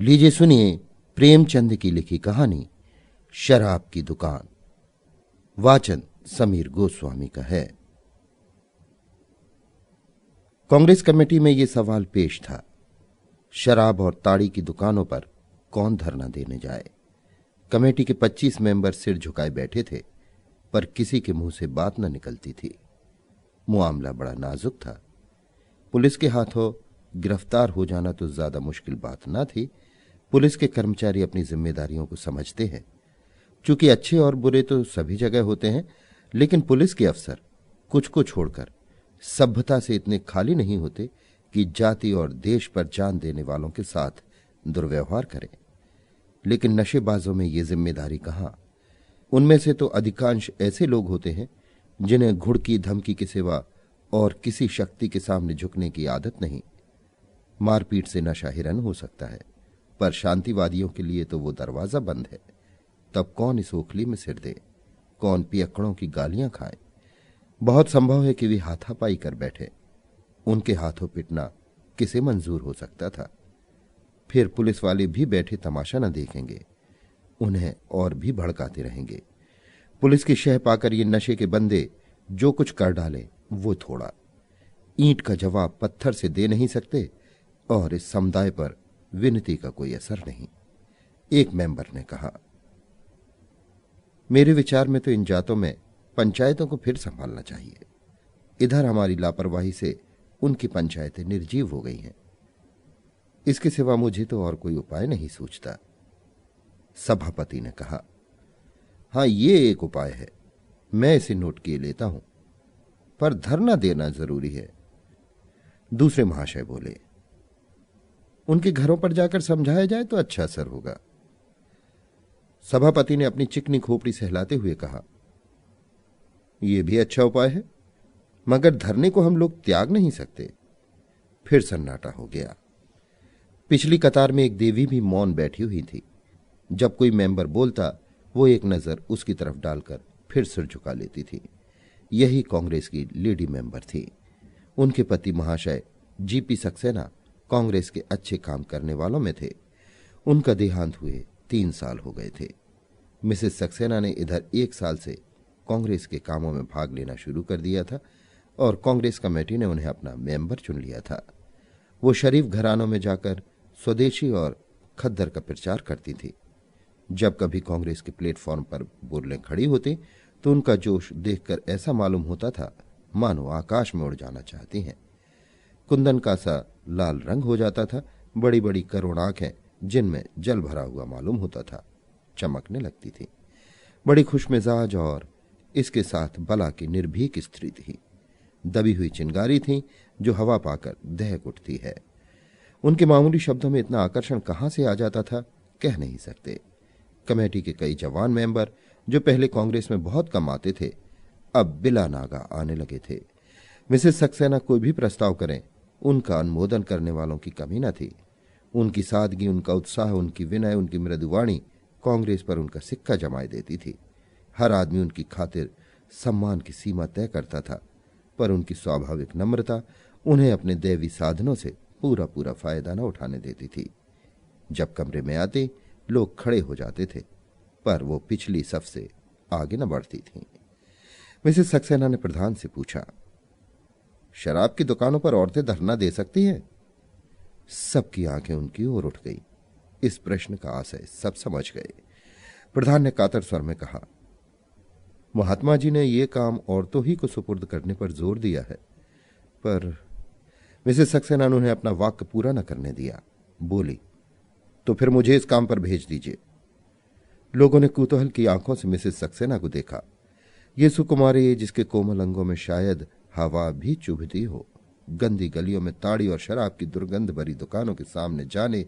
लीजिए सुनिए प्रेमचंद की लिखी कहानी शराब की दुकान। वाचन समीर गोस्वामी का है। कांग्रेस कमेटी में यह सवाल पेश था, शराब और ताड़ी की दुकानों पर कौन धरना देने जाए। कमेटी के 25 मेंबर सिर झुकाए बैठे थे, पर किसी के मुंह से बात न निकलती थी। मामला बड़ा नाजुक था। पुलिस के हाथों गिरफ्तार हो जाना तो ज्यादा मुश्किल बात न थी। पुलिस के कर्मचारी अपनी जिम्मेदारियों को समझते हैं। चूंकि अच्छे और बुरे तो सभी जगह होते हैं, लेकिन पुलिस के अफसर कुछ को छोड़कर सभ्यता से इतने खाली नहीं होते कि जाति और देश पर जान देने वालों के साथ दुर्व्यवहार करें। लेकिन नशेबाजों में ये जिम्मेदारी कहां। उनमें से तो अधिकांश ऐसे लोग होते हैं जिन्हें घुड़की धमकी के सिवा और किसी शक्ति के सामने झुकने की आदत नहीं। मारपीट से नशा हिरन हो सकता है, पर शांतिवादियों के लिए तो वो दरवाजा बंद है। तब कौन इस ओखली में सिर दे, कौन पियक्कड़ों की गालियां खाए। बहुत संभव है कि वे हाथापाई कर बैठे। उनके हाथों पिटना किसे मंजूर हो सकता था। फिर पुलिस वाले भी बैठे तमाशा न देखेंगे, उन्हें और भी भड़काते रहेंगे। पुलिस की शह पाकर ये नशे के बंदे जो कुछ कर डाले वो थोड़ा। ईंट का जवाब पत्थर से दे नहीं सकते, और इस समुदाय पर विनती का कोई असर नहीं। एक मेंबर ने कहा, मेरे विचार में तो इन जातों में पंचायतों को फिर संभालना चाहिए। इधर हमारी लापरवाही से उनकी पंचायतें निर्जीव हो गई हैं। इसके सिवा मुझे तो और कोई उपाय नहीं सूझता। सभापति ने कहा, हां, ये एक उपाय है, मैं इसे नोट किए लेता हूं, पर धरना देना जरूरी है। दूसरे महाशय बोले, उनके घरों पर जाकर समझाया जाए तो अच्छा असर होगा। सभापति ने अपनी चिकनी खोपड़ी सहलाते हुए कहा, यह भी अच्छा उपाय है, मगर धरने को हम लोग त्याग नहीं सकते। फिर सन्नाटा हो गया। पिछली कतार में एक देवी भी मौन बैठी हुई थी। जब कोई मेंबर बोलता, वो एक नजर उसकी तरफ डालकर फिर सिर झुका लेती थी। यही कांग्रेस की लेडी मेंबर थी। उनके पति महाशय जीपी सक्सेना कांग्रेस के अच्छे काम करने वालों में थे। उनका देहांत हुए 3 साल हो गए थे। मिसेस सक्सेना ने इधर 1 साल से कांग्रेस के कामों में भाग लेना शुरू कर दिया था, और कांग्रेस कमेटी ने उन्हें अपना मेंबर चुन लिया था। वो शरीफ घरानों में जाकर स्वदेशी और खद्दर का प्रचार करती थी। जब कभी कांग्रेस के प्लेटफॉर्म पर बोलने खड़ी होती तो उनका जोश देखकर ऐसा मालूम होता था मानो आकाश में उड़ जाना चाहती हैं। कुंदन का सा लाल रंग हो जाता था। बड़ी बड़ी करुण आंखें जिनमें जल भरा हुआ मालूम होता था चमकने लगती थी। बड़ी खुशमिजाज और इसके साथ बला की निर्भीक स्त्री थी। दबी हुई चिंगारी थी जो हवा पाकर दहक उठती है। उनके मामूली शब्दों में इतना आकर्षण कहां से आ जाता था, कह नहीं सकते। कमेटी के कई जवान मेंबर जो पहले कांग्रेस में बहुत कम आते थे, अब बिला नागा आने लगे थे। मिसेस सक्सेना कोई भी प्रस्ताव करें, उनका अनुमोदन करने वालों की कमी न थी। उनकी सादगी, उनका उत्साह, उनकी विनय, उनकी मृदुवाणी कांग्रेस पर उनका सिक्का जमाए देती थी। हर आदमी उनकी खातिर सम्मान की सीमा तय करता था, पर उनकी स्वाभाविक नम्रता उन्हें अपने दैवी साधनों से पूरा पूरा फायदा न उठाने देती थी। जब कमरे में आते लोग खड़े हो जाते थे, पर वो पिछली सफ से आगे न बढ़ती थीं। मिसेस सक्सेना ने प्रधान से पूछा, शराब की दुकानों पर औरतें धरना दे सकती हैं? सबकी आंखें उनकी ओर उठ गई। इस प्रश्न का आशय सब समझ गए। प्रधान ने कातर स्वर में कहा, महात्मा जी ने यह काम औरतों ही को सुपुर्द करने पर जोर दिया है। पर मिसेस सक्सेना ने उन्हें अपना वाक्य पूरा न करने दिया। बोली, तो फिर मुझे इस काम पर भेज दीजिए। लोगों ने कुतूहल की आंखों से मिसेस सक्सेना को देखा। ये सुकुमारी जिसके कोमल अंगों में शायद हवा भी चुभती हो, गंदी गलियों में ताड़ी और शराब की दुर्गंध भरी दुकानों के सामने जाने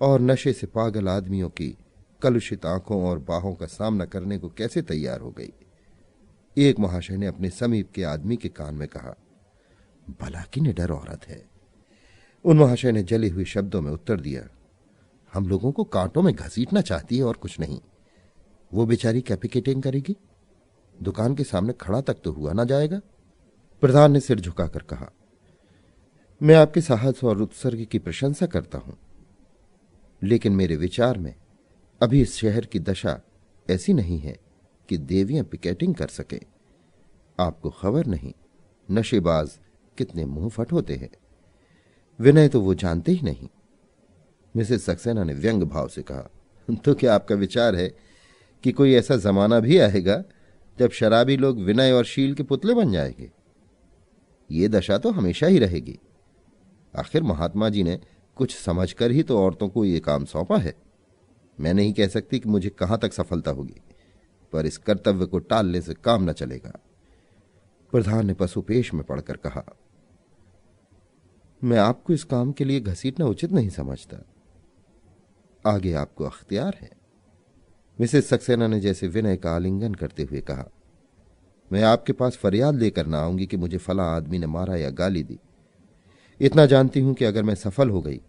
और नशे से पागल आदमियों की कलुषित आंखों और बाहों का सामना करने को कैसे तैयार हो गई। एक महाशय ने अपने समीप के आदमी के कान में कहा, भला की निडर औरत है। उन महाशय ने जले हुए शब्दों में उत्तर दिया, हम लोगों को कांटों में घसीटना चाहती है और कुछ नहीं। वो बेचारी क्या पिकेटिंग करेगी? दुकान के सामने खड़ा तक तो हुआ ना जाएगा। प्रधान ने सिर झुकाकर कहा, मैं आपके साहस और उत्सर्ग की प्रशंसा करता हूं, लेकिन मेरे विचार में अभी इस शहर की दशा ऐसी नहीं है कि देवियां पिकेटिंग कर सके। आपको खबर नहीं, नशेबाज कितने मुंहफट होते हैं। विनय तो वो जानते ही नहीं। मिसेस सक्सेना ने व्यंग भाव से कहा, तो क्या आपका विचार है कि कोई ऐसा जमाना भी आएगा जब शराबी लोग विनय और शील के पुतले बन जाएंगे? ये दशा तो हमेशा ही रहेगी। आखिर महात्मा जी ने कुछ समझकर ही तो औरतों को ये काम सौंपा है। मैं नहीं कह सकती कि मुझे कहां तक सफलता होगी, पर इस कर्तव्य को टालने से काम न चलेगा। प्रधान ने पशुपेश में पड़कर कहा, मैं आपको इस काम के लिए घसीटना उचित नहीं समझता। आगे आपको अख्तियार है। मिसेस सक्सेना ने जैसे विनय का आलिंगन करते हुए कहा, मैं आपके पास फरियाद लेकर ना आऊंगी कि मुझे फला आदमी ने मारा या गाली दी। इतना जानती हूं कि अगर मैं सफल हो गई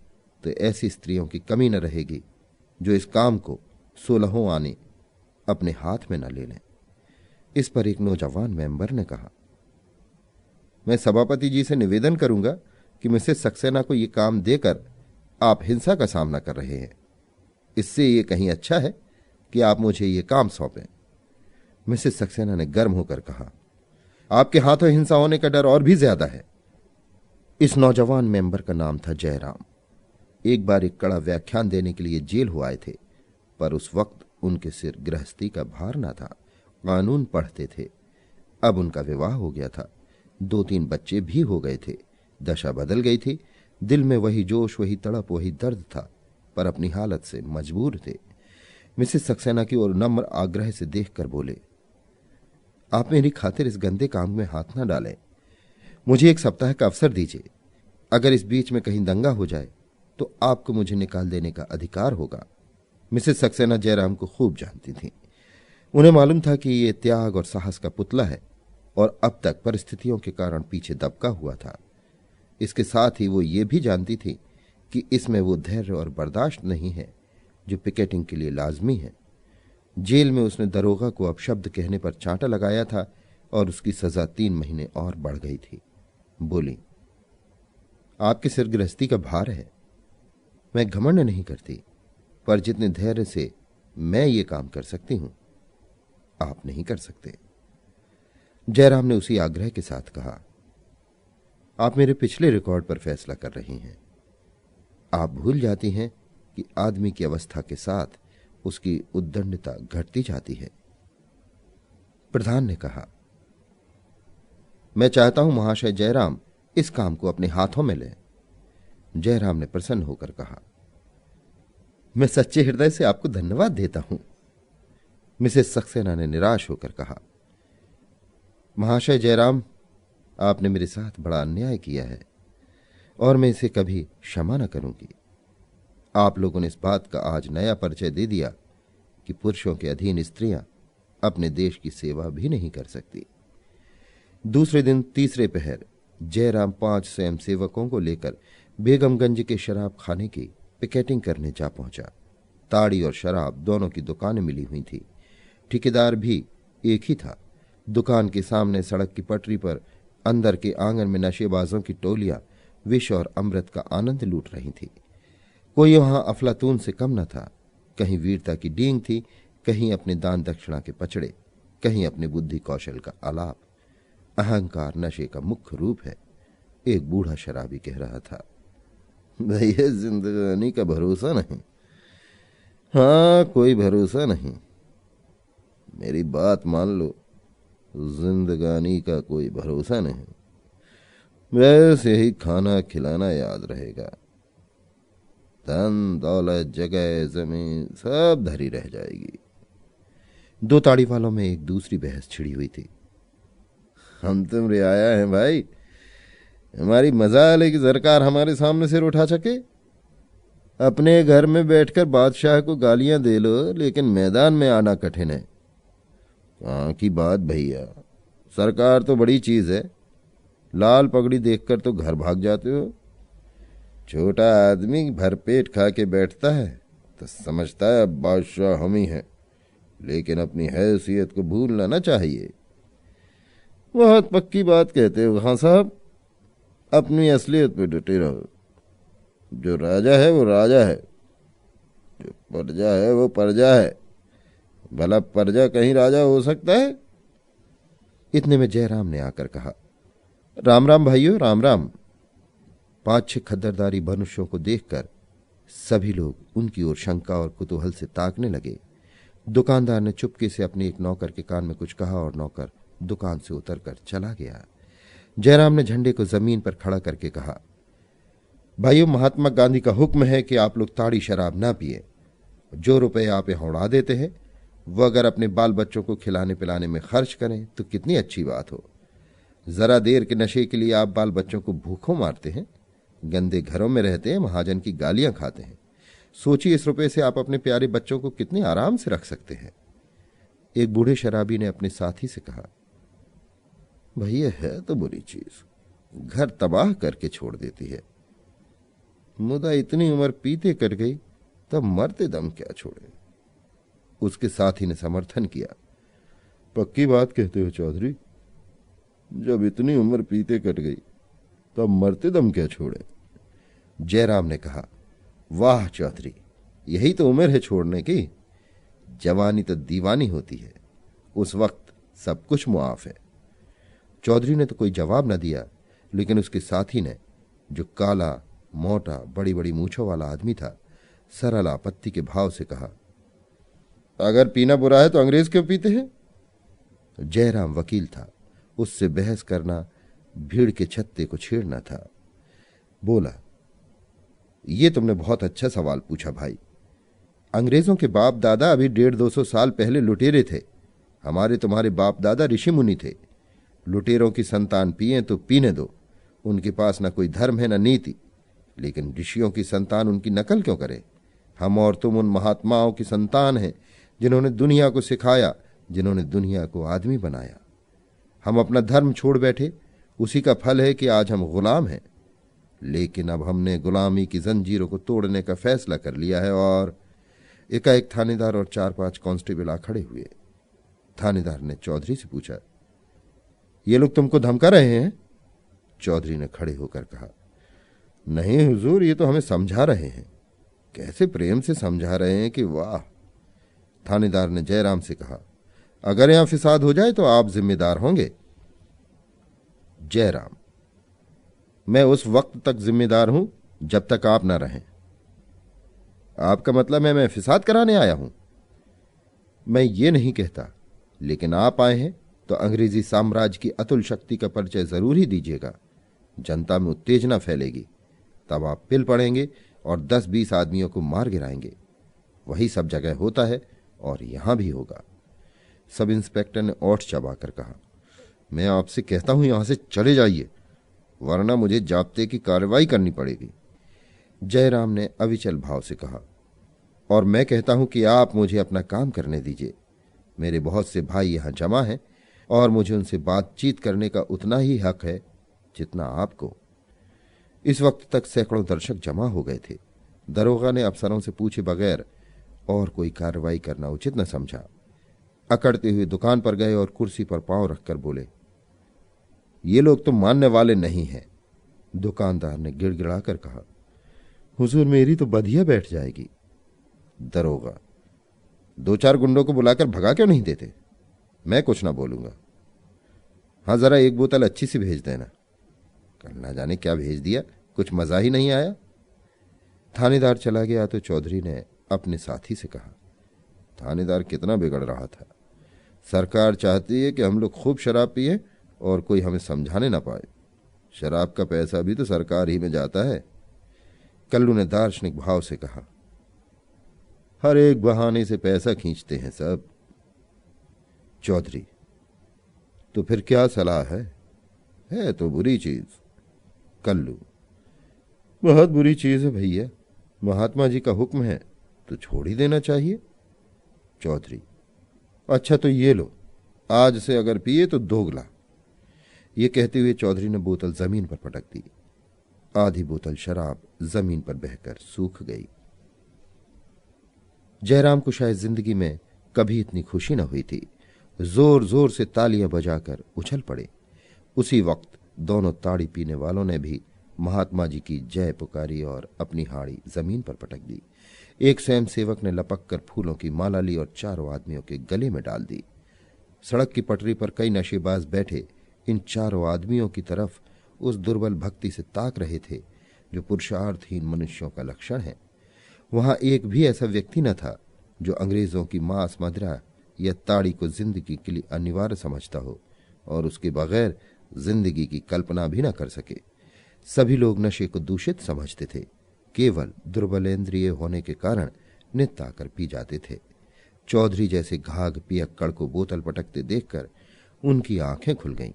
तो ऐसी स्त्रियों की कमी न रहेगी जो इस काम को 16 आने अपने हाथ में न ले लें। इस पर एक नौजवान मेंबर ने कहा, मैं सभापति जी से निवेदन करूंगा कि मिसेस सक्सेना को यह काम देकर आप हिंसा का सामना कर रहे हैं। इससे यह कहीं अच्छा है कि आप मुझे यह काम सौंपें। मिसेस सक्सेना ने गर्म होकर कहा, आपके हाथों हिंसा होने का डर और भी ज्यादा है। इस नौजवान मेंबर का नाम था जयराम। एक बार एक कड़ा व्याख्यान देने के लिए जेल हो आए थे, पर उस वक्त उनके सिर गृहस्थी का भार न था, कानून पढ़ते थे। अब उनका विवाह हो गया था, 2-3 बच्चे भी हो गए थे। दशा बदल गई थी। दिल में वही जोश, वही तड़प, वही दर्द था, पर अपनी हालत से मजबूर थे। मिसेस सक्सेना की ओर नम्र आग्रह से देखकर बोले, आप मेरी खातिर इस गंदे काम में हाथ न डालें। मुझे 1 सप्ताह का अवसर दीजिए। अगर इस बीच में कहीं दंगा हो जाए तो आपको मुझे निकाल देने का अधिकार होगा। मिसेस सक्सेना जयराम को खूब जानती थी। उन्हें मालूम था कि ये त्याग और साहस का पुतला है और अब तक परिस्थितियों के कारण पीछे दबका हुआ था। इसके साथ ही वो ये भी जानती थी कि इसमें वो धैर्य और बर्दाश्त नहीं है जो पिकेटिंग के लिए लाजमी है। जेल में उसने दरोगा को अपशब्द कहने पर चांटा लगाया था और उसकी सजा 3 महीने और बढ़ गई थी। बोली, आपके सिर गृहस्थी का भार है। मैं घमंड नहीं करती, पर जितने धैर्य से मैं ये काम कर सकती हूं आप नहीं कर सकते। जयराम ने उसी आग्रह के साथ कहा, आप मेरे पिछले रिकॉर्ड पर फैसला कर रही हैं। आप भूल जाती हैं कि आदमी की अवस्था के साथ उसकी उद्दंडता घटती जाती है। प्रधान ने कहा, मैं चाहता हूं महाशय जयराम इस काम को अपने हाथों में लें। जयराम ने प्रसन्न होकर कहा, मैं सच्चे हृदय से आपको धन्यवाद देता हूं। मिसेस सक्सेना ने निराश होकर कहा, महाशय जयराम, आपने मेरे साथ बड़ा अन्याय किया है और मैं इसे कभी क्षमा न करूंगी। आप लोगों ने इस बात का आज नया परिचय दे दिया कि पुरुषों के अधीन स्त्रियां अपने देश की सेवा भी नहीं कर सकती। दूसरे दिन तीसरे पहर जयराम 5 स्वयंसेवकों को लेकर बेगमगंज के शराब खाने की पिकेटिंग करने जा पहुंचा। ताड़ी और शराब दोनों की दुकानें मिली हुई थी। ठेकेदार भी एक ही था। दुकान के सामने सड़क की पटरी पर अंदर के आंगन में नशेबाजों की टोलियां विष और अमृत का आनंद लूट रही थी। कोई वहां अफलातून से कम न था। कहीं वीरता की डींग थी, कहीं अपने दान दक्षिणा के पचड़े, कहीं अपने बुद्धि कौशल का आलाप। अहंकार नशे का मुख्य रूप है, एक बूढ़ा शराबी कह रहा था। भैया जिंदगानी का भरोसा नहीं। हाँ, कोई भरोसा नहीं। मेरी बात मान लो, जिंदगानी का कोई भरोसा नहीं। वैसे ही खाना खिलाना याद रहेगा। धन दौलत जगह जमीन सब धरी रह जाएगी। 2 ताड़ी वालों में एक दूसरी बहस छिड़ी हुई थी। हम तुम रियाया हैं भाई, हमारी मजाल है कि सरकार हमारे सामने सिर उठा सके। अपने घर में बैठकर बादशाह को गालियां दे लो, लेकिन मैदान में आना कठिन है। कहाँ की बात भैया, सरकार तो बड़ी चीज है। लाल पगड़ी देखकर तो घर भाग जाते हो। छोटा आदमी भरपेट खा के बैठता है तो समझता है अब बादशाह हम ही हैं, लेकिन अपनी हैसियत को भूलना न चाहिए। बहुत पक्की बात कहते हो खां साहब। अपनी असलियत पे डटे रहो। जो राजा है वो राजा है, जो प्रजा है वो प्रजा है, भला प्रजा कहीं राजा हो सकता है? इतने में जयराम ने आकर कहा, राम राम भाइयों, राम राम। 5-6 खद्दरदारी मनुष्यों को देखकर सभी लोग उनकी ओर शंका और कुतूहल से ताकने लगे। दुकानदार ने चुपके से अपने एक नौकर के कान में कुछ कहा और नौकर दुकान से उतरकर चला गया। जयराम ने झंडे को जमीन पर खड़ा करके कहा, भाइयों, महात्मा गांधी का हुक्म है कि आप लोग ताड़ी शराब ना पिए। जो रुपए आप यहाँ उड़ा देते हैं वो अगर अपने बाल बच्चों को खिलाने पिलाने में खर्च करें तो कितनी अच्छी बात हो। जरा देर के नशे के लिए आप बाल बच्चों को भूखों मारते हैं, गंदे घरों में रहते हैं, महाजन की गालियां खाते हैं। सोचिए, इस रुपए से आप अपने प्यारे बच्चों को कितने आराम से रख सकते हैं। एक बूढ़े शराबी ने अपने साथी से कहा, भैया है तो बुरी चीज, घर तबाह करके छोड़ देती है। मुदा इतनी उम्र पीते कट गई तब मरते दम क्या छोड़े। उसके साथी ने समर्थन किया, पक्की बात कहते हो चौधरी, जब इतनी उम्र पीते कट गई तब मरते दम क्या छोड़े। जयराम ने कहा, वाह चौधरी, यही तो उम्र है छोड़ने की। जवानी तो दीवानी होती है, उस वक्त सब कुछ मुआफ है। चौधरी ने तो कोई जवाब न दिया, लेकिन उसके साथी ने, जो काला मोटा बड़ी बड़ी मूछों वाला आदमी था, सरल आपत्ति के भाव से कहा, अगर पीना बुरा है तो अंग्रेज क्यों पीते हैं? जयराम वकील था, उससे बहस करना भीड़ के छत्ते को छेड़ना था। बोला, ये तुमने बहुत अच्छा सवाल पूछा भाई। अंग्रेजों के बाप दादा अभी 150-200 साल पहले लुटेरे थे। हमारे तुम्हारे बाप दादा ऋषि मुनि थे। लुटेरों की संतान पिए तो पीने दो, उनके पास न कोई धर्म है न नीति, लेकिन ऋषियों की संतान उनकी नकल क्यों करे? हम और तुम उन महात्माओं की संतान हैं जिन्होंने दुनिया को सिखाया, जिन्होंने दुनिया को आदमी बनाया। हम अपना धर्म छोड़ बैठे, उसी का फल है कि आज हम गुलाम हैं। लेकिन अब हमने गुलामी की जंजीरों को तोड़ने का फैसला कर लिया है। और एकाएक थानेदार और 4-5 कांस्टेबल आ खड़े हुए। थानेदार ने चौधरी से पूछा, ये लोग तुमको धमका रहे हैं? चौधरी ने खड़े होकर कहा, नहीं हुजूर, ये तो हमें समझा रहे हैं। कैसे प्रेम से समझा रहे हैं कि वाह। थानेदार ने जयराम से कहा, अगर यहां फिसाद हो जाए तो आप जिम्मेदार होंगे। जयराम, मैं उस वक्त तक जिम्मेदार हूं जब तक आप ना रहें। आपका मतलब है मैं फिसाद कराने आया हूं? मैं ये नहीं कहता, लेकिन आप आए हैं तो अंग्रेजी साम्राज्य की अतुल शक्ति का परिचय जरूर ही दीजिएगा। जनता में उत्तेजना फैलेगी, तब आप पिल पड़ेंगे और 10-20 आदमियों को मार गिराएंगे। वही सब जगह होता है और यहां भी होगा। सब इंस्पेक्टर ने ओठ चबाकर कहा, मैं आपसे कहता हूं यहां से चले जाइए, वरना मुझे जाब्ते की कार्रवाई करनी पड़ेगी। जयराम ने अविचल भाव से कहा, और मैं कहता हूं कि आप मुझे अपना काम करने दीजिए। मेरे बहुत से भाई यहां जमा हैं और मुझे उनसे बातचीत करने का उतना ही हक है जितना आपको। इस वक्त तक सैकड़ों दर्शक जमा हो गए थे। दरोगा ने अफसरों से पूछे बगैर और कोई कार्रवाई करना उचित न समझा। अकड़ते हुए दुकान पर गए और कुर्सी पर पांव रखकर बोले, ये लोग तो मानने वाले नहीं हैं। दुकानदार ने गिड़गिड़ाकर कहा, हुजूर, मेरी तो बधिया बैठ जाएगी। दरोगा, 2-4 गुंडों को बुलाकर भगा क्यों नहीं देते? मैं कुछ ना बोलूंगा। हाँ, जरा एक बोतल अच्छी सी भेज देना। कल ना जाने क्या भेज दिया, कुछ मजा ही नहीं आया। थानेदार चला गया तो चौधरी ने अपने साथी से कहा, थानेदार कितना बिगड़ रहा था। सरकार चाहती है कि हम लोग खूब शराब पिए और कोई हमें समझाने ना पाए। शराब का पैसा भी तो सरकार ही में जाता है। कल्लू ने दार्शनिक भाव से कहा, हर एक बहाने से पैसा खींचते हैं सब। चौधरी, तो फिर क्या सलाह है तो बुरी चीज। कल्लू, बहुत बुरी चीज है भैया, महात्मा जी का हुक्म है तो छोड़ ही देना चाहिए। चौधरी, अच्छा तो ये लो, आज से अगर पिए तो दोगला। ये कहते हुए चौधरी ने बोतल जमीन पर पटक दी। आधी बोतल शराब जमीन पर बहकर सूख गई। जयराम को शायद जिंदगी में कभी इतनी खुशी न हुई थी। जोर जोर से तालियां बजाकर उछल पड़े। उसी वक्त दोनों ताड़ी पीने वालों ने भी महात्मा जी की जय पुकारी और अपनी हाड़ी जमीन पर पटक दी। एक स्वयंसेवक ने लपक कर फूलों की माला ली और चारों आदमियों के गले में डाल दी। सड़क की पटरी पर कई नशेबाज बैठे इन चारों आदमियों की तरफ उस दुर्बल भक्ति से ताक रहे थे जो पुरुषार्थहीन मनुष्यों का लक्षण है। वहां एक भी ऐसा व्यक्ति न था जो अंग्रेजों की मांस मदिरा या ताड़ी को जिंदगी के लिए अनिवार्य समझता हो और उसके बगैर जिंदगी की कल्पना भी न कर सके। सभी लोग नशे को दूषित समझते थे, केवल दुर्बलेंद्रिय होने के कारण नित्य आकर पी जाते थे। चौधरी जैसे घाघ पियक्कड़ को बोतल पटकते देखकर उनकी आंखें खुल गईं।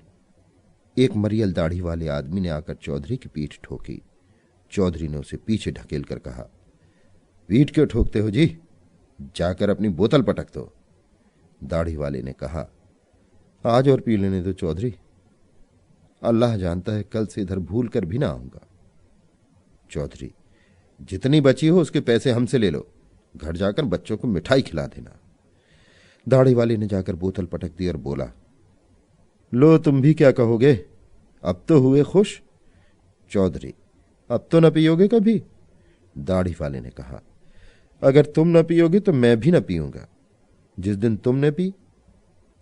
एक मरियल दाढ़ी वाले आदमी ने आकर चौधरी की पीठ ठोकी। चौधरी ने उसे पीछे ढकेल कर कहा, पीठ क्यों ठोकते हो जी? जाकर अपनी बोतल पटक दो। दाढ़ी वाले ने कहा, आज और पी लेने दो चौधरी, अल्लाह जानता है कल से इधर भूल कर भी ना आऊंगा। चौधरी, जितनी बची हो उसके पैसे हमसे ले लो, घर जाकर बच्चों को मिठाई खिला देना। दाढ़ी वाले ने जाकर बोतल पटक दी और बोला, लो तुम भी क्या कहोगे, अब तो हुए खुश। चौधरी, अब तो न पियोगे कभी? दाढ़ी वाले ने कहा, अगर तुम न पियोगे तो मैं भी न पीऊंगा। जिस दिन तुमने पी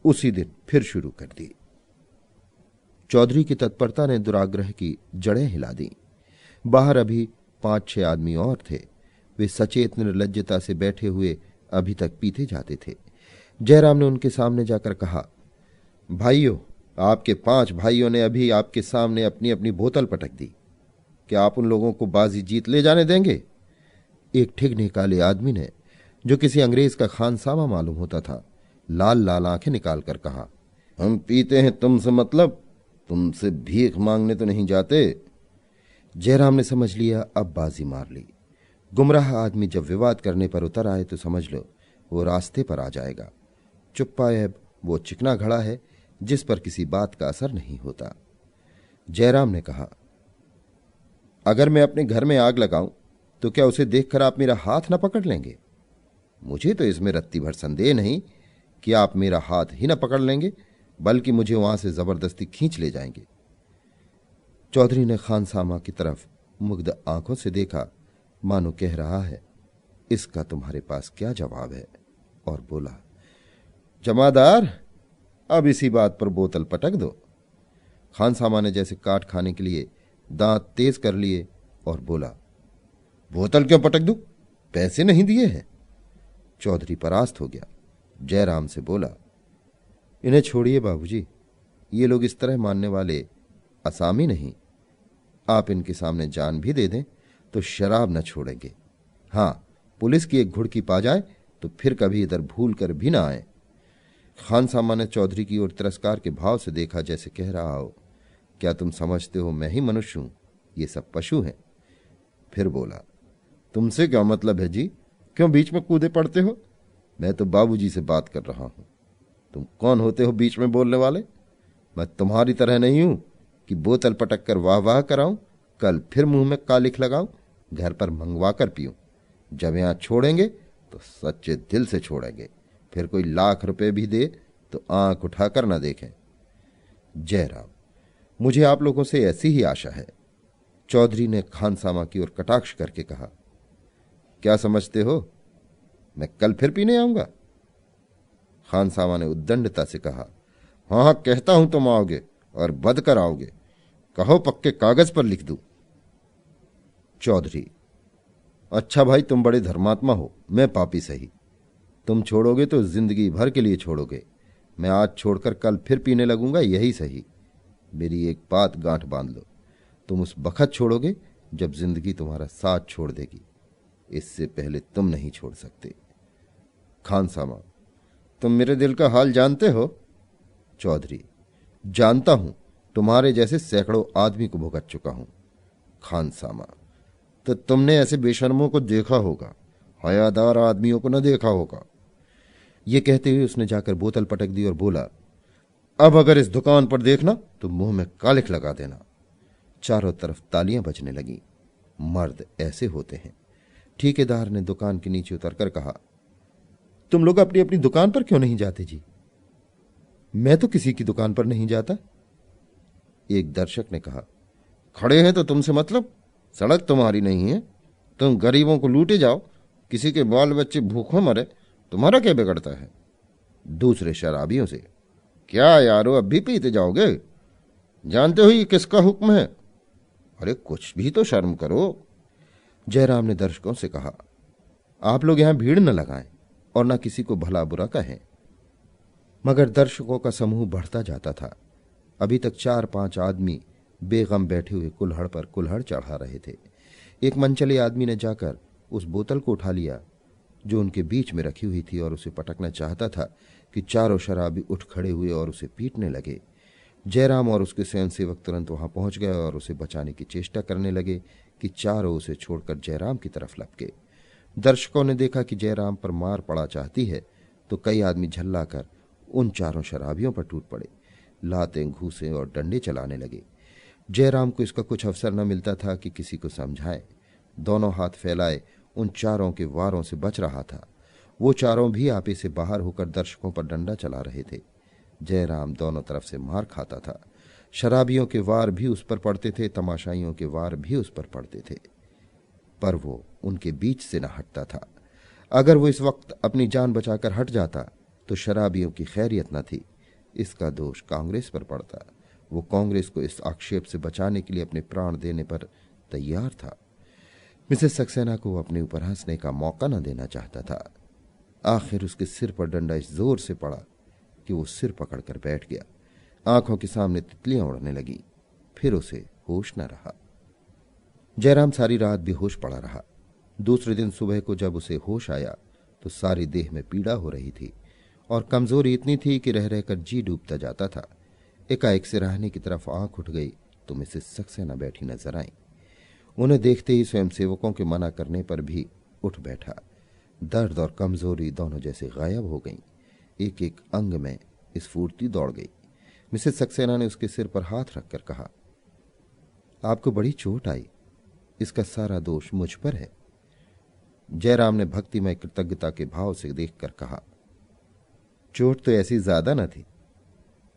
उसी दिन फिर शुरू कर दी। चौधरी की तत्परता ने दुराग्रह की जड़ें हिला दी। बाहर अभी 5-6 आदमी और थे। वे सचेत निर्लज्जता से बैठे हुए अभी तक पीते जाते थे। जयराम ने उनके सामने जाकर कहा, भाइयों, आपके 5 भाइयों ने अभी आपके सामने अपनी अपनी बोतल पटक दी, क्या आप उन लोगों को बाजी जीत ले जाने देंगे? एक ठिगने काले आदमी ने, जो किसी अंग्रेज का खानसामा मालूम होता था, लाल लाल आंखें निकालकर कहा, हम पीते हैं तुमसे मतलब, तुमसे भीख मांगने तो नहीं जाते। जयराम ने समझ लिया अब बाजी मार ली। गुमराह आदमी जब विवाद करने पर उतर आए तो समझ लो वो रास्ते पर आ जाएगा। चुप्पायब वो चिकना घड़ा है जिस पर किसी बात का असर नहीं होता। जयराम ने कहा, अगर मैं अपने घर में आग लगाऊं तो क्या उसे देखकर आप मेरा हाथ न पकड़ लेंगे? मुझे तो इसमें रत्ती भर संदेह नहीं कि आप मेरा हाथ ही न पकड़ लेंगे, बल्कि मुझे वहां से जबरदस्ती खींच ले जाएंगे। चौधरी ने खानसामा की तरफ मुग्ध आंखों से देखा, मानो कह रहा है, इसका तुम्हारे पास क्या जवाब है? और बोला, जमादार, अब इसी बात पर बोतल पटक दो। खानसामा ने जैसे काट खाने के लिए दांत तेज कर लिए और बोला, बोतल क्यों पटक दूं? पैसे नहीं दिए हैं। चौधरी परास्त हो गया। जयराम से बोला, इन्हें छोड़िए बाबूजी, ये लोग इस तरह मानने वाले असामी नहीं। आप इनके सामने जान भी दे दें तो शराब न छोड़ेंगे। हां, पुलिस की एक घुड़की पा जाए तो फिर कभी इधर भूल कर भी ना आए। खानसामा ने चौधरी की ओर तिरस्कार के भाव से देखा, जैसे कह रहा हो, क्या तुम समझते हो मैं ही मनुष्य हूं, ये सब पशु हैं? फिर बोला, तुमसे क्या मतलब है जी, क्यों बीच में कूदे पड़ते हो? मैं तो बाबूजी से बात कर रहा हूं। तुम कौन होते हो बीच में बोलने वाले? मैं तुम्हारी तरह नहीं हूं कि बोतल पटक कर वाह वाह कराऊं, कल फिर मुंह में कालिख लगाऊं, घर पर मंगवा कर पीऊं। जब यहां छोड़ेंगे तो सच्चे दिल से छोड़ेंगे, फिर कोई लाख रुपए भी दे तो आंख उठाकर न देखें। जयराम, मुझे आप लोगों से ऐसी ही आशा है। चौधरी ने खानसामा की ओर कटाक्ष करके कहा, क्या समझते हो मैं कल फिर पीने आऊंगा? खानसामा ने उद्दंडता से कहा, हां हां, कहता हूं तुम आओगे और बद कर आओगे, कहो पक्के कागज पर लिख दूं। चौधरी, अच्छा भाई, तुम बड़े धर्मात्मा हो, मैं पापी सही। तुम छोड़ोगे तो जिंदगी भर के लिए छोड़ोगे। मैं आज छोड़कर कल फिर पीने लगूंगा, यही सही। मेरी एक बात गांठ बांध लो, तुम उस बखत छोड़ोगे जब जिंदगी तुम्हारा साथ छोड़ देगी, इससे पहले तुम नहीं छोड़ सकते। खानसामा, तुम मेरे दिल का हाल जानते हो? चौधरी, जानता हूं, तुम्हारे जैसे सैकड़ों आदमी को भुगत चुका हूं। खानसामा, तो तुमने ऐसे बेशर्मों को देखा होगा, हयादार आदमियों को न देखा होगा। ये कहते हुए उसने जाकर बोतल पटक दी और बोला, अब अगर इस दुकान पर देखना तो मुंह में कालिख लगा देना। चारों तरफ तालियां बजने लगीं। मर्द ऐसे होते हैं। ठेकेदार ने दुकान के नीचे उतरकर कहा, तुम लोग अपनी अपनी दुकान पर क्यों नहीं जाते जी? मैं तो किसी की दुकान पर नहीं जाता। एक दर्शक ने कहा, खड़े हैं तो तुमसे मतलब? सड़क तुम्हारी नहीं है, तुम गरीबों को लूटे जाओ, किसी के बाल बच्चे भूखों मरे, तुम्हारा क्या बिगड़ता है? दूसरे शराबियों से, क्या यारो अब भी पीते जाओगे? जानते हो ये किसका हुक्म है? अरे कुछ भी तो शर्म करो। जयराम ने दर्शकों से कहा, आप लोग यहां भीड़ न लगाएं और न किसी को भला बुरा कहें। मगर दर्शकों का समूह बढ़ता जाता था। अभी तक 4-5 आदमी बेगम बैठे हुए कुल्हड़ पर कुल्हड़ चढ़ा रहे थे। एक मनचले आदमी ने जाकर उस बोतल को उठा लिया जो उनके बीच में रखी हुई थी और उसे पटकना चाहता था कि चारों शराबी उठ खड़े हुए और उसे पीटने लगे। जयराम और उसके स्वयंसेवक तुरंत वहां पहुंच गए और उसे बचाने की चेष्टा करने लगे कि चारों उसे छोड़कर जयराम की तरफ लपके। दर्शकों ने देखा कि जयराम पर मार पड़ा चाहती है तो कई आदमी झल्लाकर उन चारों शराबियों पर टूट पड़े, लातें, घूंसे और डंडे चलाने लगे। जयराम को इसका कुछ अवसर न मिलता था कि किसी को समझाए। दोनों हाथ फैलाए उन चारों के वारों से बच रहा था। वो चारों भी आपे से बाहर होकर दर्शकों पर डंडा चला रहे थे। जयराम दोनों तरफ से मार खाता था। शराबियों के वार भी उस पर पड़ते थे, तमाशाइयों के वार भी उस पर पड़ते थे, पर वो उनके बीच से न हटता था। अगर वो इस वक्त अपनी जान बचाकर हट जाता तो शराबियों की खैरियत न थी, इसका दोष कांग्रेस पर पड़ता। वो कांग्रेस को इस आक्षेप से बचाने के लिए अपने प्राण देने पर तैयार था। मिसेस सक्सेना को अपने ऊपर हंसने का मौका न देना चाहता था। आखिर उसके सिर पर डंडा इस जोर से पड़ा कि वो सिर पकड़कर बैठ गया। आंखों के सामने तितलियां उड़ने लगी। फिर उसे होश न रहा। जयराम सारी रात बेहोश पड़ा रहा। दूसरे दिन सुबह को जब उसे होश आया तो सारी देह में पीड़ा हो रही थी और कमजोरी इतनी थी कि रह रहकर जी डूबता जाता था। एकाएक सिराहने की तरफ आंख उठ गई तो मिसेस सक्सेना बैठी नजर आई। उन्हें देखते ही स्वयंसेवकों के मना करने पर भी उठ बैठा। दर्द और कमजोरी दोनों जैसे गायब हो गईं। एक एक अंग में स्फूर्ति दौड़ गई। मिसेस सक्सेना ने उसके सिर पर हाथ रखकर कहा, आपको बड़ी चोट आई, इसका सारा दोष मुझ पर है। जयराम ने भक्तिमय कृतज्ञता के भाव से देखकर कहा, चोट तो ऐसी ज्यादा न थी,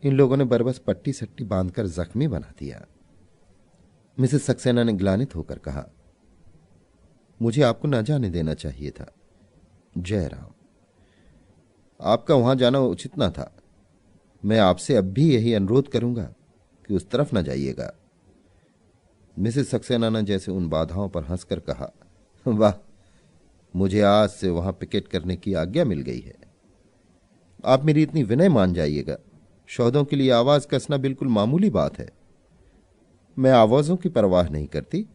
इन लोगों ने बरबस पट्टी सट्टी बांधकर जख्मी बना दिया। मिसेस सक्सेना ने ग्लानित होकर कहा, मुझे आपको न जाने देना चाहिए था। जयराम, आपका वहां जाना उचित न था। मैं आपसे अब भी यही अनुरोध करूंगा कि उस तरफ न जाइएगा। मिसेस सक्सेना ने जैसे उन बाधाओं पर हंसकर कहा, वाह, मुझे आज से वहां पिकेट करने की आज्ञा मिल गई है। आप मेरी इतनी विनय मान जाइएगा। शोधों के लिए आवाज कसना बिल्कुल मामूली बात है। मैं आवाजों की परवाह नहीं करती।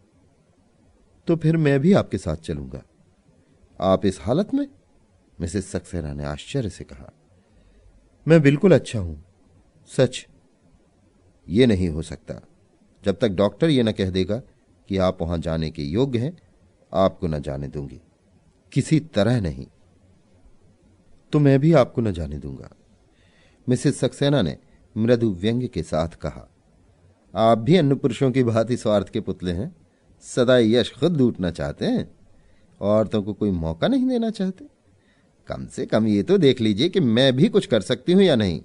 तो फिर मैं भी आपके साथ चलूंगा। आप इस हालत में? मिसेस सक्सेना ने आश्चर्य से कहा, मैं बिल्कुल अच्छा हूं, सच। ये नहीं हो सकता। जब तक डॉक्टर ये न कह देगा कि आप वहां जाने के योग्य हैं, आपको न जाने दूंगी, किसी तरह नहीं। तो मैं भी आपको न जाने दूंगा। मिसेस सक्सेना ने मृदु व्यंग्य के साथ कहा, आप भी अन्य पुरुषों की भांति स्वार्थ के पुतले हैं। सदा यश खुद लूटना चाहते हैं, औरतों को कोई मौका नहीं देना चाहते। कम से कम ये तो देख लीजिए कि मैं भी कुछ कर सकती हूं या नहीं।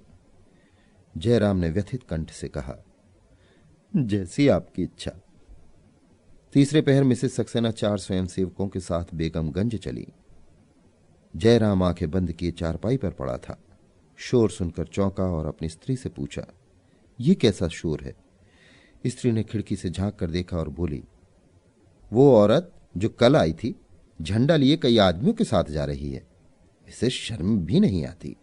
जयराम ने व्यथित कंठ से कहा, जैसी आपकी इच्छा। तीसरे पहर मिसेस सक्सेना 4 स्वयंसेवकों के साथ बेगमगंज चली। जयराम आंखें बंद किए चारपाई पर पड़ा था। शोर सुनकर चौंका और अपनी स्त्री से पूछा, ये कैसा शोर है? स्त्री ने खिड़की से झांक कर देखा और बोली, वो औरत जो कल आई थी झंडा लिए कई आदमियों के साथ जा रही है। इसे शर्म भी नहीं आती।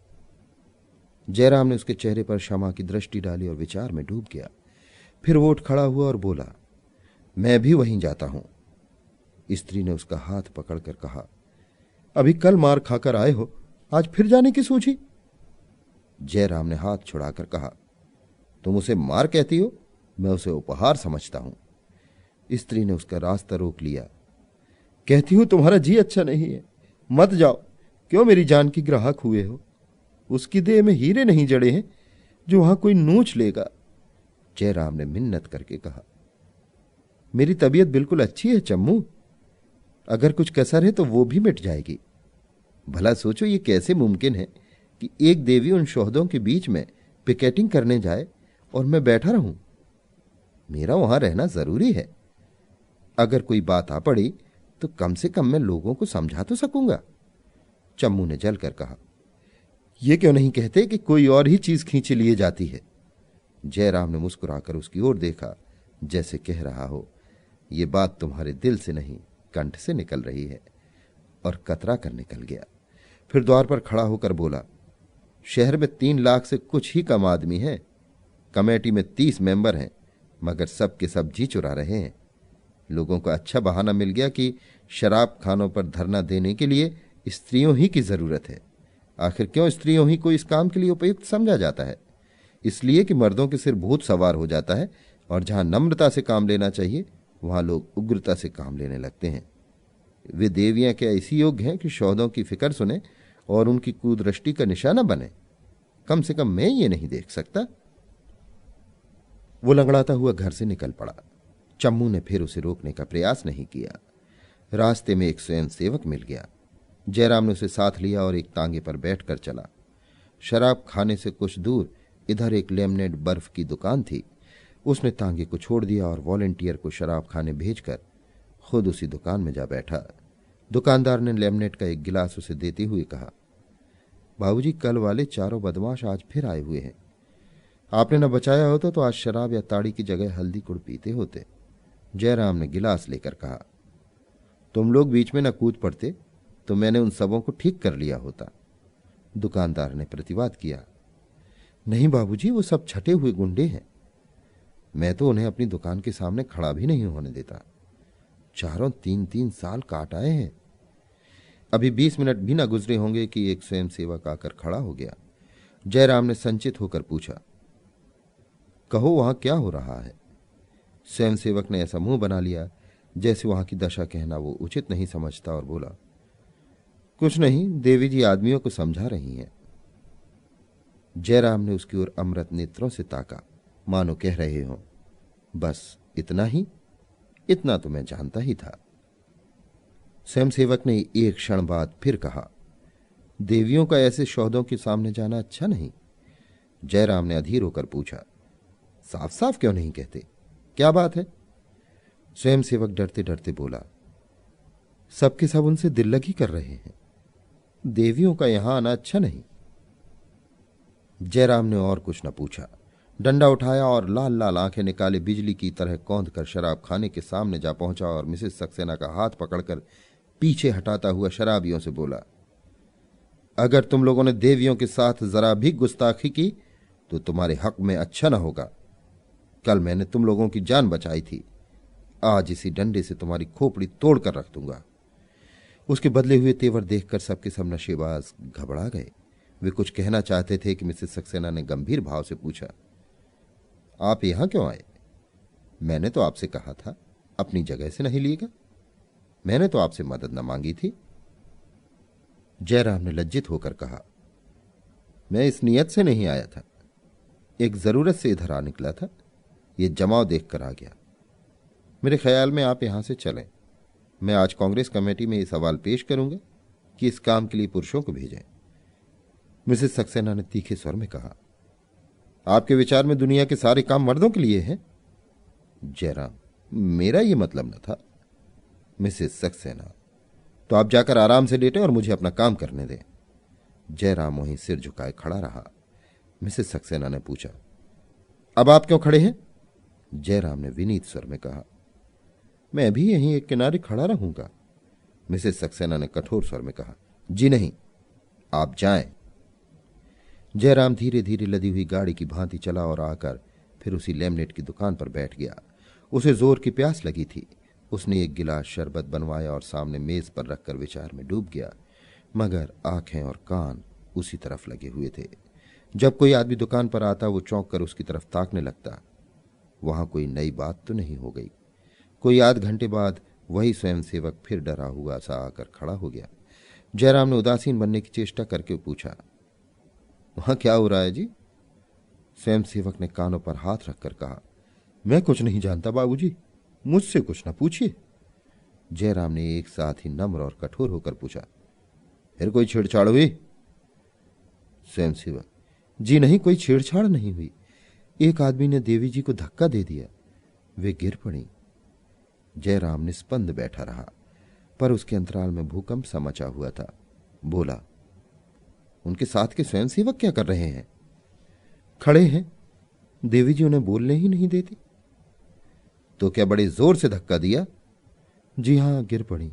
जयराम ने उसके चेहरे पर क्षमा की दृष्टि डाली और विचार में डूब गया। फिर वो उठ खड़ा हुआ और बोला, मैं भी वहीं जाता हूं। स्त्री ने उसका हाथ पकड़कर कहा, अभी कल मार खाकर आए हो, आज फिर जाने की सूझी? जयराम ने हाथ छुड़ाकर कहा, तुम उसे मार कहती हो, मैं उसे उपहार समझता हूं। स्त्री ने उसका रास्ता रोक लिया। कहती हूं तुम्हारा जी अच्छा नहीं है, मत जाओ। क्यों मेरी जान की ग्राहक हुए हो? उसकी देह में हीरे नहीं जड़े हैं जो वहां कोई नोच लेगा। जयराम ने मिन्नत करके कहा, मेरी तबीयत बिल्कुल अच्छी है चम्मू, अगर कुछ कसर है तो वो भी मिट जाएगी। भला सोचो ये कैसे मुमकिन है कि एक देवी उन शोहदों के बीच में पिकेटिंग करने जाए और मैं बैठा रहूं। मेरा वहां रहना जरूरी है। अगर कोई बात आ पड़ी तो कम से कम मैं लोगों को समझा तो सकूंगा। चम्मू ने जलकर कहा, यह क्यों नहीं कहते कि कोई और ही चीज खींच लिए जाती है। जयराम ने मुस्कुराकर उसकी ओर देखा, जैसे कह रहा हो, ये बात तुम्हारे दिल से नहीं कंठ से निकल रही है, और कतरा कर निकल गया। फिर द्वार पर खड़ा होकर बोला, शहर में 3 लाख से कुछ ही कम आदमी हैं। कमेटी में 30 मेंबर हैं, मगर सब के सब जी चुरा रहे हैं। लोगों को अच्छा बहाना मिल गया कि शराब खानों पर धरना देने के लिए स्त्रियों ही की जरूरत है। आखिर क्यों स्त्रियों ही को इस काम के लिए उपयुक्त समझा जाता है? इसलिए कि मर्दों के सिर भूत सवार हो जाता है, और जहां नम्रता से काम लेना चाहिए वहां लोग उग्रता से काम लेने लगते हैं। वे देवियां क्या ऐसी योग्य हैं कि शौहदों की फिक्र सुने और उनकी कुदृष्टि का निशाना बने? कम से कम मैं ये नहीं देख सकता। वो लंगड़ाता हुआ घर से निकल पड़ा। चम्मू ने फिर उसे रोकने का प्रयास नहीं किया। रास्ते में एक स्वयं सेवक मिल गया। जयराम ने उसे साथ लिया और एक तांगे पर बैठकर चला। शराब खाने से कुछ दूर इधर एक लेमनेड बर्फ की दुकान थी। उसने तांगे को छोड़ दिया और वॉलेंटियर को शराब खाने भेजकर खुद उसी दुकान में जा बैठा। दुकानदार ने लेमनेड का एक गिलास उसे देते हुए कहा, बाबूजी, कल वाले 4 बदमाश आज फिर आए हुए हैं। आपने न बचाया होता तो आज शराब या ताड़ी की जगह हल्दी गुड़ पीते होते। जयराम ने गिलास लेकर कहा, तुम लोग बीच में न कूद पड़ते तो मैंने उन सबों को ठीक कर लिया होता। दुकानदार ने प्रतिवाद किया, नहीं बाबूजी, वो सब छटे हुए गुंडे हैं। मैं तो उन्हें अपनी दुकान के सामने खड़ा भी नहीं होने देता। चारों 3-3 साल काट आए हैं। अभी 20 मिनट भी न गुजरे होंगे कि एक स्वयं सेवक आकर खड़ा हो गया। जयराम ने संचित होकर पूछा, कहो वहां क्या हो रहा है? स्वयं सेवक ने ऐसा मुंह बना लिया जैसे वहां की दशा कहना वो उचित नहीं समझता, और बोला, कुछ नहीं, देवी जी आदमियों को समझा रही हैं। जयराम ने उसकी ओर अमृत नेत्रों से ताका, मानो कह रहे हो, बस इतना ही? इतना तो मैं जानता ही था। स्वयंसेवक ने एक क्षण बाद फिर कहा, देवियों का ऐसे शौहदों के सामने जाना अच्छा नहीं। जयराम ने अधीर होकर पूछा, साफ साफ क्यों नहीं कहते? क्या बात है? स्वयंसेवक डरते डरते बोला, सबके सब उनसे दिल लगी कर रहे हैं। देवियों का यहां आना अच्छा नहीं। जयराम ने और कुछ न पूछा। डंडा उठाया और लाल लाल आंखें निकाले बिजली की तरह कौंध कर शराब खाने के सामने जा पहुंचा और मिसेस सक्सेना का हाथ पकड़कर पीछे हटाता हुआ शराबियों से बोला, अगर तुम लोगों ने देवियों के साथ जरा भी गुस्ताखी की तो तुम्हारे हक में अच्छा न होगा। कल मैंने तुम लोगों की जान बचाई थी, आज इसी डंडे से तुम्हारी खोपड़ी तोड़कर रख दूंगा। उसके बदले हुए तेवर देखकर सबके सब नशेबाज घबरा गए। वे कुछ कहना चाहते थे कि मिसेस सक्सेना ने गंभीर भाव से पूछा, आप यहां क्यों आए? मैंने तो आपसे कहा था अपनी जगह से नहीं लिएगा। मैंने तो आपसे मदद न मांगी थी। जयराम ने लज्जित होकर कहा, मैं इस नियत से नहीं आया था, एक जरूरत से इधर आ निकला था। ये जमाव देखकर आ गया। मेरे ख्याल में आप यहां से चलें। मैं आज कांग्रेस कमेटी में ये सवाल पेश करूंगा कि इस काम के लिए पुरुषों को भेजें। मिसेस सक्सेना ने तीखे स्वर में कहा, आपके विचार में दुनिया के सारे काम मर्दों के लिए हैं? जयराम, मेरा ये मतलब न था। मिसेस सक्सेना, तो आप जाकर आराम से लेटें और मुझे अपना काम करने दें। जयराम वहीं सिर झुकाए खड़ा रहा। मिसेस सक्सेना ने पूछा, अब आप क्यों खड़े हैं? जयराम ने विनीत स्वर में कहा, मैं भी यहीं एक किनारे खड़ा रहूंगा। मिसेस सक्सेना ने कठोर स्वर में कहा, जी नहीं, आप जाएं। जयराम धीरे धीरे लदी हुई गाड़ी की भांति चला और आकर फिर उसी लेमनेट की दुकान पर बैठ गया। उसे जोर की प्यास लगी थी। उसने एक गिलास शरबत बनवाया और सामने मेज पर रखकर विचार में डूब गया, मगर आंखें और कान उसी तरफ लगे हुए थे। जब कोई आदमी दुकान पर आता वो चौंक कर उसकी तरफ ताकने लगता। वहां कोई नई बात तो नहीं हो गई। कोई आध घंटे बाद वही स्वयंसेवक फिर डरा हुआ सा आकर खड़ा हो गया। जयराम ने उदासीन बनने की चेष्टा करके पूछा, वहां क्या हो रहा है जी? स्वयंसेवक ने कानों पर हाथ रखकर कहा, मैं कुछ नहीं जानता बाबूजी, मुझसे कुछ न पूछिए। जयराम ने एक साथ ही नम्र और कठोर होकर पूछा, फिर कोई छेड़छाड़ हुई? स्वयंसेवक, जी नहीं, कोई छेड़छाड़ नहीं हुई। एक आदमी ने देवी जी को धक्का दे दिया। वे गिर पड़ी। जयराम निस्पंद बैठा रहा, पर उसके अंतराल में भूकंप सा मचा हुआ था। बोला, उनके साथ के स्वयंसेवक क्या कर रहे हैं? खड़े हैं, देवी जी उन्हें बोलने ही नहीं देती। तो क्या बड़े जोर से धक्का दिया? जी हां, गिर पड़ी,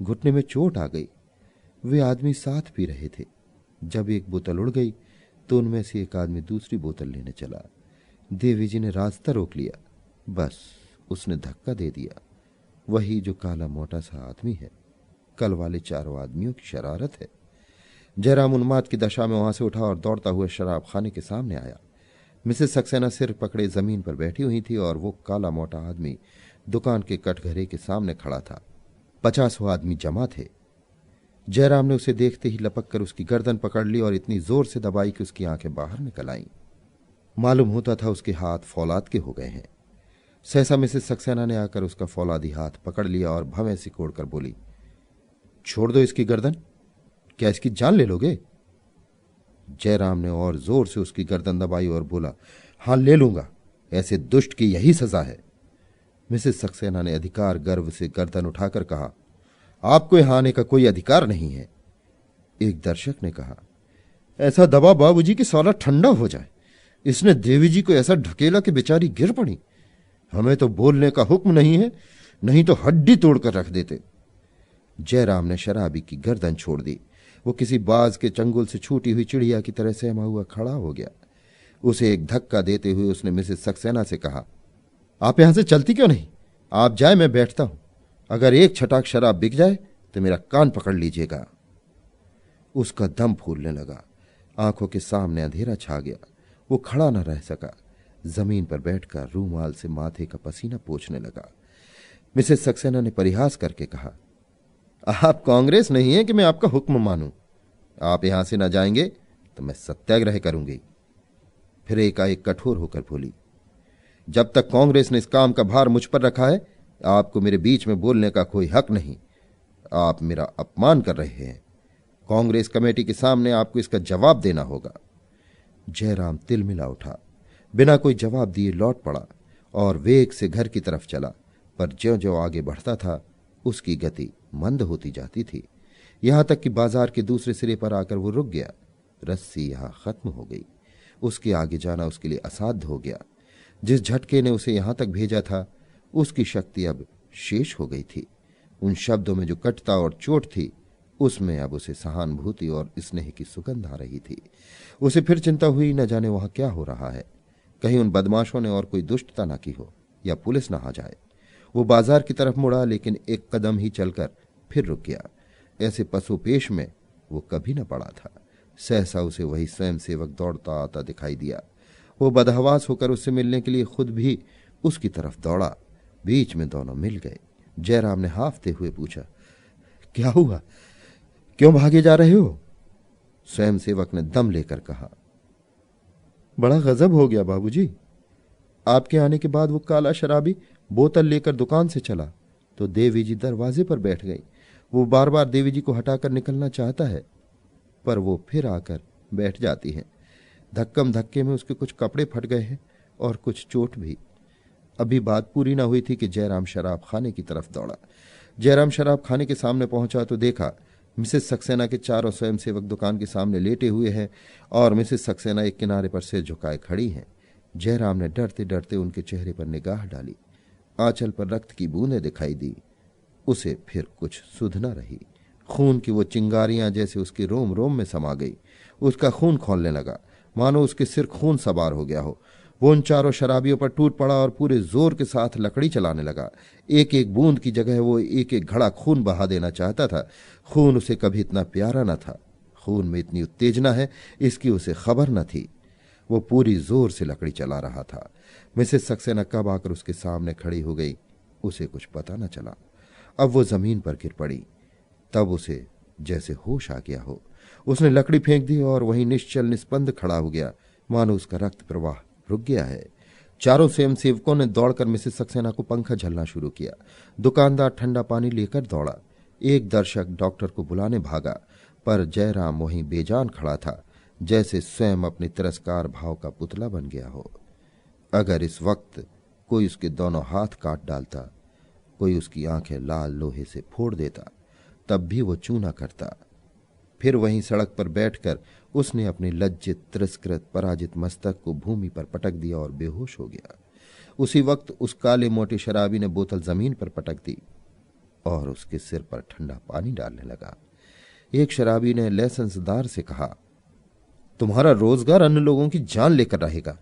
घुटने में चोट आ गई। वे आदमी साथ पी रहे थे। जब एक बोतल उड़ गई तो उनमें से एक आदमी दूसरी बोतल लेने चला। देवी जी ने रास्ता रोक लिया। बस उसने धक्का दे दिया। वही जो काला मोटा सा आदमी है। कल वाले चारों आदमियों की शरारत है। जयराम उन्माद की दशा में वहां से उठा और दौड़ता हुआ शराब खाने के सामने आया। मिसेस सक्सेना सिर पकड़े जमीन पर बैठी हुई थी और वो काला मोटा आदमी दुकान के कटघरे के सामने खड़ा था। 50 आदमी जमा थे। जयराम ने उसे देखते ही लपक कर उसकी गर्दन पकड़ ली और इतनी जोर से दबाई कि उसकी आंखें बाहर निकल आईं। मालूम होता था उसके हाथ फौलाद के हो गए हैं। सहसा मिसेस सक्सेना ने आकर उसका फौलादी हाथ पकड़ लिया और भवें सिकोड़कर बोली, छोड़ दो इसकी गर्दन, क्या इसकी जान ले लोगे? जयराम ने और जोर से उसकी गर्दन दबाई और बोला, हां ले लूंगा, ऐसे दुष्ट की यही सजा है। मिसेस सक्सेना ने अधिकार गर्व से गर्दन उठाकर कहा, आपको यहां आने का कोई अधिकार नहीं है। एक दर्शक ने कहा, ऐसा दबा बाबूजी की साला ठंडा हो जाए। इसने देवी जी को ऐसा ढकेला कि बेचारी गिर पड़ी। हमें तो बोलने का हुक्म नहीं है, नहीं तो हड्डी तोड़कर रख देते। जयराम ने शराबी की गर्दन छोड़ दी। वो किसी बाज के चंगुल से छूटी हुई चिड़िया की तरह सहमा हुआ खड़ा हो गया। उसे एक धक्का देते हुए उसने मिसेस सक्सेना से कहा, आप यहां से चलती क्यों नहीं? आप जाए, मैं बैठता हूं। अगर एक छटाक शराब बिक जाए तो मेरा कान पकड़ लीजिएगा। उसका दम फूलने लगा। आंखों के सामने अंधेरा छा गया। वो खड़ा न रह सका। जमीन पर बैठकर रूमाल से माथे का पसीना पोंछने लगा। मिसेस सक्सेना ने परिहास करके कहा, आप कांग्रेस नहीं है कि मैं आपका हुक्म मानूं। आप यहां से न जाएंगे तो मैं सत्याग्रह करूंगी। फिर एकाएक कठोर होकर बोली, जब तक कांग्रेस ने इस काम का भार मुझ पर रखा है, आपको मेरे बीच में बोलने का कोई हक नहीं। आप मेरा अपमान कर रहे हैं। कांग्रेस कमेटी के सामने आपको इसका जवाब देना होगा। जयराम तिलमिला उठा, बिना कोई जवाब दिए लौट पड़ा और वेग से घर की तरफ चला। पर ज्यों-ज्यों आगे बढ़ता था उसकी गति मंद होती जाती थी, यहां तक कि बाजार के दूसरे सिरे पर आकर वो रुक गया। रस्सी यहां खत्म हो गई। उसके आगे जाना उसके लिए असाध्य हो गया। जिस झटके ने उसे यहां तक भेजा था उसकी शक्ति अब शेष हो गई थी। उन शब्दों में जो कटता और चोट थी उसमें अब उसे सहानुभूति और स्नेह की सुगंध आ रही थी। उसे फिर चिंता हुई, न जाने वहां क्या हो रहा है। कहीं उन बदमाशों ने और कोई दुष्टता न की हो या पुलिस न आ जाए। वो बाजार की तरफ मुड़ा, लेकिन एक कदम ही चलकर फिर रुक गया। ऐसे पशुपेश में वो कभी न पड़ा था। सहसा उसे वही स्वयंसेवक दौड़ता आता दिखाई दिया। वो बदहवास होकर उससे मिलने के लिए खुद भी उसकी तरफ दौड़ा। बीच में दोनों मिल गए। जयराम ने हाफते हुए पूछा, क्या हुआ, क्यों भागे जा रहे हो? स्वयंसेवक ने दम लेकर कहा, बड़ा गजब हो गया बाबूजी। आपके आने के बाद वो काला शराबी बोतल लेकर दुकान से चला तो देवी जी दरवाजे पर बैठ गई। वो बार बार देवी जी को हटाकर निकलना चाहता है, पर वो फिर आकर बैठ जाती हैं। धक्कम धक्के में उसके कुछ कपड़े फट गए हैं और कुछ चोट भी। अभी बात पूरी ना हुई थी कि जयराम शराब खाने की तरफ दौड़ा। जयराम शराब खाने के सामने पहुंचा तो देखा मिसेस सक्सेना के चारों स्वयंसेवक दुकान के सामने लेटे हुए हैं और मिसेस सक्सेना एक किनारे पर सिर झुकाए खड़ी हैं। जयराम ने डरते डरते उनके चेहरे पर निगाह डाली। आंचल पर रक्त की बूंदें दिखाई दी। उसे फिर कुछ सुध न रही। खून की वो चिंगारियां जैसे उसके रोम रोम में समा गई। उसका खून खौलने लगा, मानो उसके सिर खून सवार हो गया हो। वो उन चारों शराबियों पर टूट पड़ा और पूरे जोर के साथ लकड़ी चलाने लगा। एक एक बूंद की जगह वो एक एक घड़ा खून बहा देना चाहता था। खून उसे कभी इतना प्यारा न था। खून में इतनी उत्तेजना है इसकी उसे खबर न थी। वो पूरी जोर से लकड़ी चला रहा था। मिसेस सक्सेना कब आकर उसके सामने खड़ी हो गई उसे कुछ पता न चला। अब वो जमीन पर गिर पड़ी। तब उसे जैसे होश आ गया हो। उसने लकड़ी फेंक दी और वहीं निश्चल निस्पंद खड़ा हो गया, मानो उसका रक्त प्रवाह रुक गया है। चारों स्वयंसेवकों ने दौड़कर मिसेस सक्सेना को पंखा झलना शुरू किया। दुकानदार ठंडा पानी लेकर दौड़ा। एक दर्शक डॉक्टर को बुलाने भागा, पर जयराम वहीं बेजान खड़ा था, जैसे स्वयं अपने तिरस्कार भाव का पुतला बन गया हो। अगर इस वक्त कोई उसके दोनों हाथ काट डालता, कोई उसकी आंखें लाल लोहे से फोड़ देता, तब भी वो चूना करता। फिर वहीं सड़क पर बैठकर उसने अपने लज्जित, तिरस्कृत, पराजित मस्तक को भूमि पर पटक दिया और बेहोश हो गया। उसी वक्त उस काले मोटे शराबी ने बोतल जमीन पर पटक दी और उसके सिर पर ठंडा पानी डालने लगा। एक शराबी ने लाइसेंसदार से कहा, तुम्हारा रोजगार अन्य लोगों की जान लेकर रहेगा।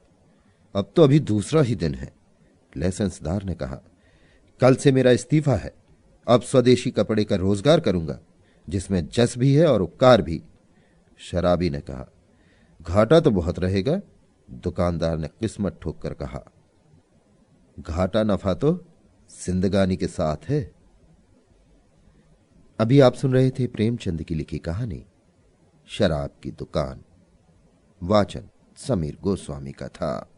अब तो अभी दूसरा ही दिन है। लाइसेंसदार ने कहा, कल से मेरा इस्तीफा है। अब स्वदेशी कपड़े का रोजगार करूंगा, जिसमें जस भी है और उपकार भी। शराबी ने कहा, घाटा तो बहुत रहेगा। दुकानदार ने किस्मत ठोक कर कहा, घाटा नफा तो जिंदगानी के साथ है। अभी आप सुन रहे थे प्रेमचंद की लिखी कहानी शराब की दुकान। वाचन समीर गोस्वामी का था।